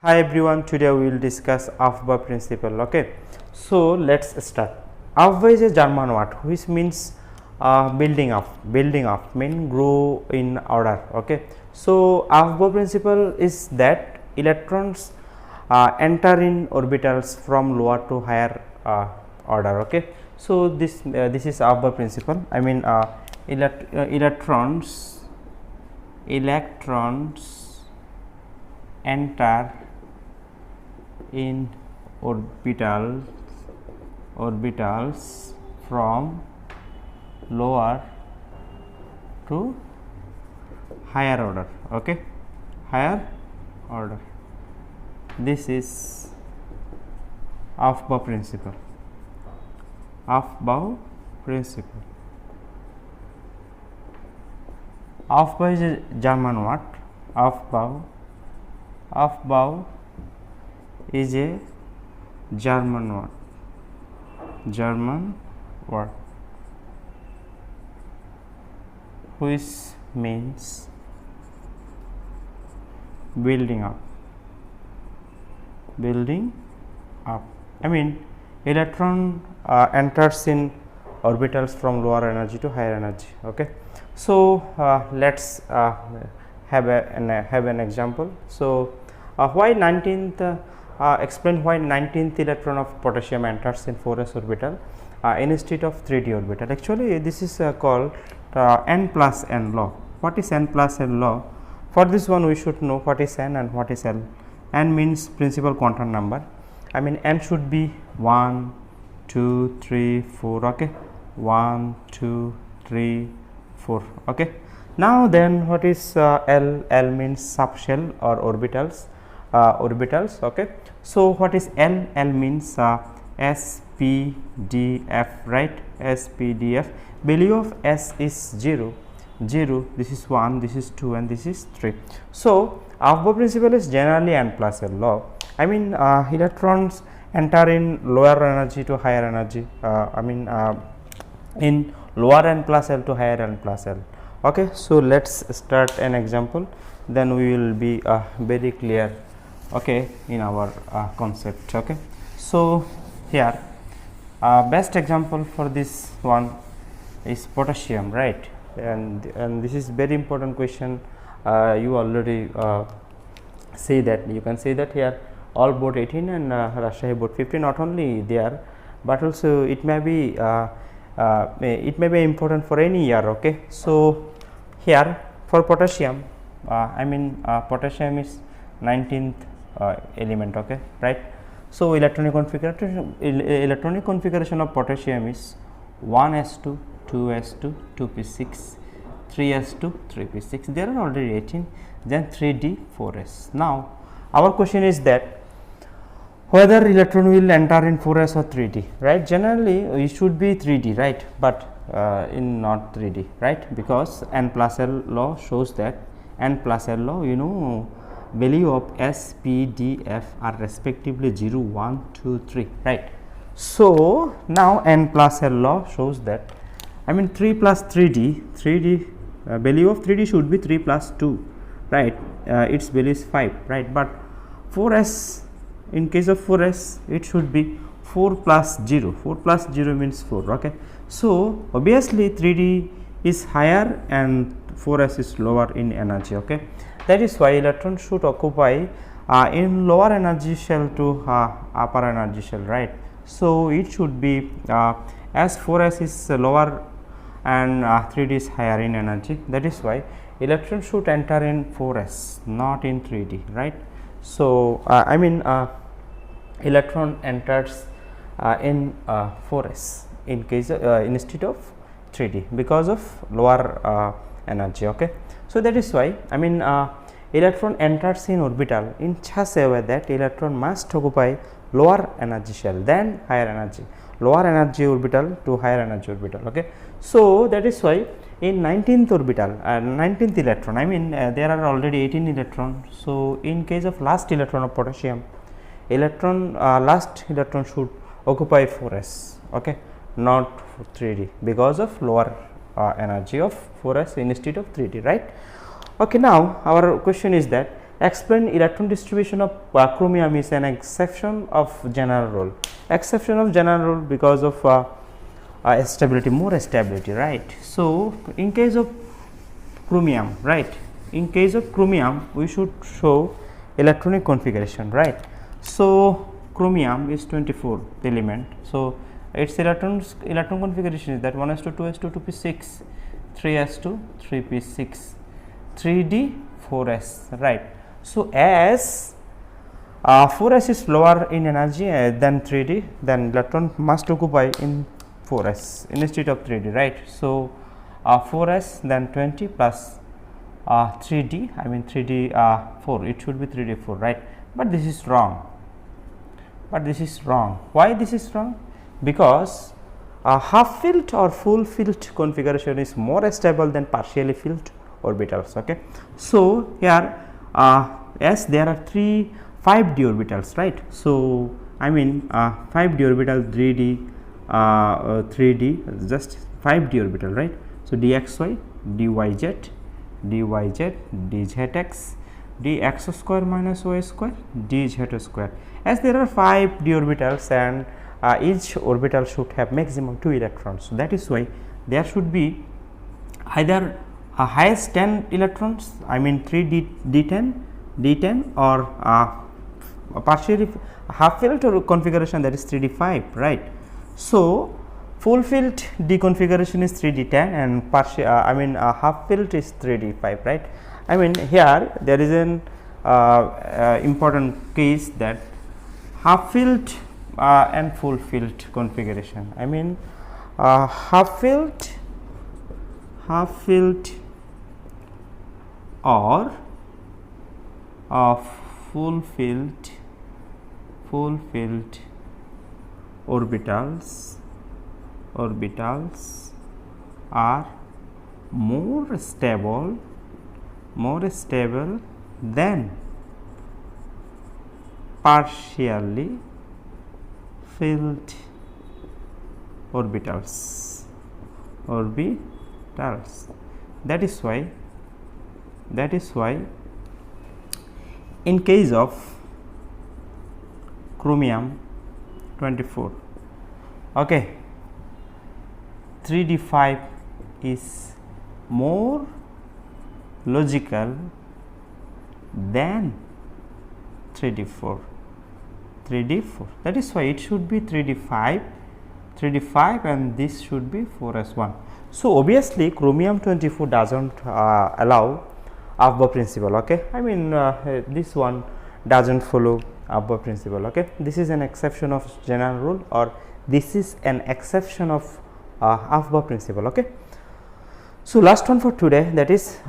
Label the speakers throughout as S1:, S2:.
S1: Hi everyone, today we will discuss Aufbau principle. Okay, so let's start. Aufbau is a German word which means building up. Building up mean grow in order. Okay, so Aufbau principle is that electrons enter in orbitals from lower to higher order. Okay, so this is Aufbau principle. I mean electrons enter in orbitals from lower to higher order. Okay, higher order. This is Aufbau principle. Aufbau principle. Aufbau is a German word. Aufbau is a German word which means building up. I mean electron enters in orbitals from lower energy to higher energy. Okay, so let's have an example. So why 19th explain why 19th electron of potassium enters in 4s orbital instead of 3d orbital. Actually this is called n plus n law. What is n plus n law? For this one we should know what is n and what is l. N means principal quantum number. I mean n should be 1 2 3 4. Okay, 1 2 3 4. Okay, now then what is l? L means subshell or orbitals. Okay, so what is l? L means s p d f, right? S p d f. Value of s is 0. This is 1, this is 2 and this is 3. So Aufbau principle is generally n plus l law. I mean electrons enter in lower energy to higher energy. In lower n plus l to higher n plus l. Okay, so let's start an example, then we will be very clear, okay, in our concept. Okay, so here best example for this one is potassium, right? And this is very important question. You already say that, you can say that here all board 18 and Rajshahi board 15 not only there, but also it may be important for any year. Okay, so here for potassium potassium is 19th element. Okay, right? So electronic configuration of potassium is 1s2 2s2 2p6 3s2 3p6. there are already 18, then 3d 4s. Now our question is that whether electron will enter in 4s or 3d, right? Generally it should be 3d, right? But in not 3d, right? Because n plus l law shows that n plus l law, you know, value of s p d f are respectively 0 1 2 3, right? So now n plus l law shows that, I mean 3 plus 3d value of 3d should be 3 plus 2, right? Its value is 5, right? But 4s, in case of 4s it should be 4 plus 0. 4 plus 0 means 4. Okay, so obviously 3d is higher and 4s is lower in energy. Okay, that is why electron should occupy in lower energy shell to upper energy shell, right? So it should be as 4s is lower and 3d is higher in energy, that is why electron should enter in 4s, not in 3d, right? So electron enters in 4s in case instead of 3d because of lower energy. Okay, so that is why electron enters in orbital in such a way that electron must occupy lower energy shell than higher energy, lower energy orbital to higher energy orbital. Okay, so that is why in 19th orbital 19th electron, there are already 18 electrons. So in case of last electron of potassium, last electron should occupy 4s. Okay, not 3d because of lower energy of 4s instead of 3d, right? Okay, now our question is that explain electron distribution of chromium is an exception of general rule. Exception of general rule because of stability, more stability, right. So in case of chromium, right, in case of chromium we should show electronic configuration, right. So chromium is 24th element, so its electron configuration is that 1s2 2s2 2p6 3s2 3p6 3d 4s, right. So as 4s is lower in energy than 3d, then electron must occupy in 4s instead of 3d, right. So 4s then 20 plus 3d, I mean 3d 4, it should be 3d 4, right. But this is wrong, why this is wrong? Because half filled or full filled configuration is more stable than partially filled orbitals, okay. So here as there are 5d orbitals, right. So I mean 5d orbital 3d 3d just 5d orbital, right. So dxy dyz dyz dzx dx square minus y square dz square. As there are 5d orbitals and each orbital should have maximum 2 electrons, so that is why there should be either highest 10 electrons, I mean 3 d10 or partially half filled or configuration, that is 3d5, right. So full filled d configuration is 3d10 and partial half filled is 3d5, right. I mean here there is an important case that half filled and full filled configuration. I mean half filled or full filled orbitals are more stable than partially filled orbitals. That is why in case of chromium 24, okay, 3d5 is more logical than 3d4. That is why it should be 3d5 and this should be 4s1. So obviously chromium 24 doesn't allow Aufbau principle, okay. I mean this one doesn't follow Aufbau principle, okay. This is an exception of general rule, or this is an exception of Aufbau principle, okay. So last one for today, that is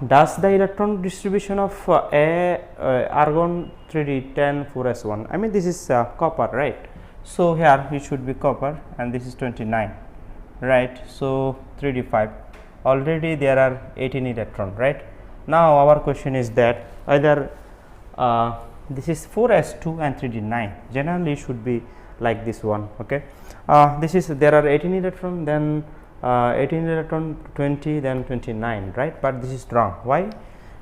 S1: does the electron distribution of argon 3d10 4s1, I mean this is copper, right. So here it should be copper and this is 29, right. So 3d5 already there are 18 electron, right. Now our question is that either this is 4s2 and 3d9, generally should be like this one, okay. This is there are 18 electron, then 18 electron 20, then 29, right. But this is wrong, why?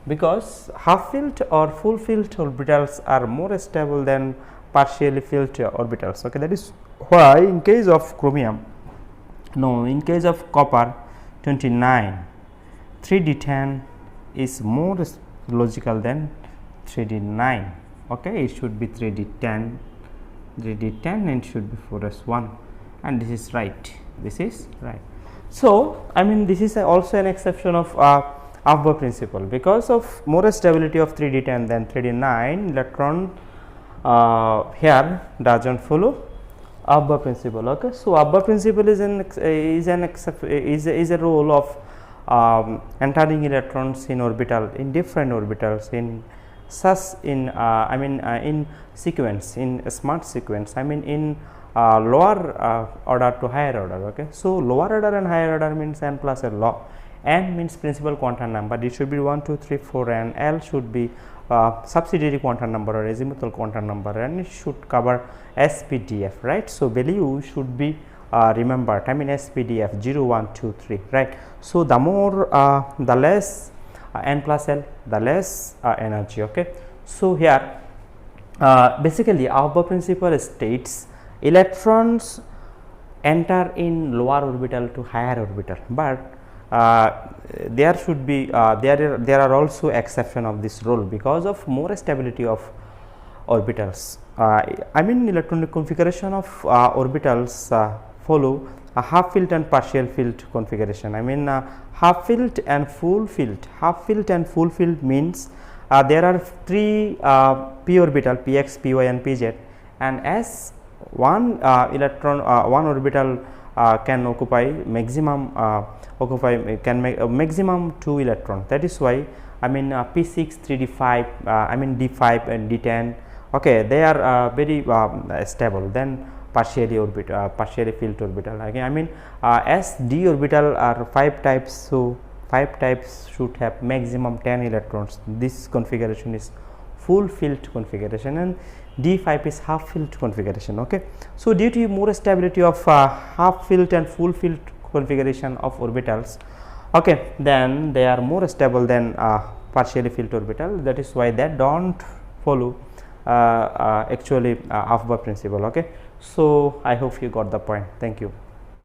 S1: Because half filled or full filled orbitals are more stable than partially filled orbitals, okay. That is why in case of chromium, no, in case of copper 29, 3d10 is more logical than 3d9, okay. It should be 3d10 and it should be 4s1, and this is right, So I mean this is also an exception of Aufbau principle, because of more stability of 3d10 than 3d9 electron here doesn't follow Aufbau principle, okay. So Aufbau principle is a rule of entering electrons in orbital, in different orbitals, in such in in sequence, in a smart sequence, I mean in lower order to higher order, okay. So lower order and higher order means n plus l law. N means principal quantum number, it should be 1 2 3 4, and L should be subsidiary quantum number or azimuthal quantum number, and it should cover SPDF, right. So value should be remembered, I mean SPDF 0 1 2 3, right. So the more the less n plus l, the less energy, okay. So here basically Aufbau principle states electrons enter in lower orbital to higher orbital, but there should be there are also exception of this rule because of more stability of orbitals. I mean electronic configuration of orbitals follow a half filled and partial filled configuration. I mean half filled and full filled. Half filled and full filled means there are three p orbital, px, py and pz, and as one electron one orbital can occupy maximum can make maximum 2 electron. That is why I mean p6, 3d5, I mean d5 and d10, okay, they are very stable. Then partially partially filled orbital, again I mean as d orbital are 5 types, so 5 types should have maximum 10 electrons. This configuration is full filled configuration, and d5 is half filled configuration. Okay, so due to more stability of half filled and full filled configuration of orbitals, okay, then they are more stable than partially filled orbital. That is why they don't follow actually Aufbau principle. Okay, so I hope you got the point. Thank you.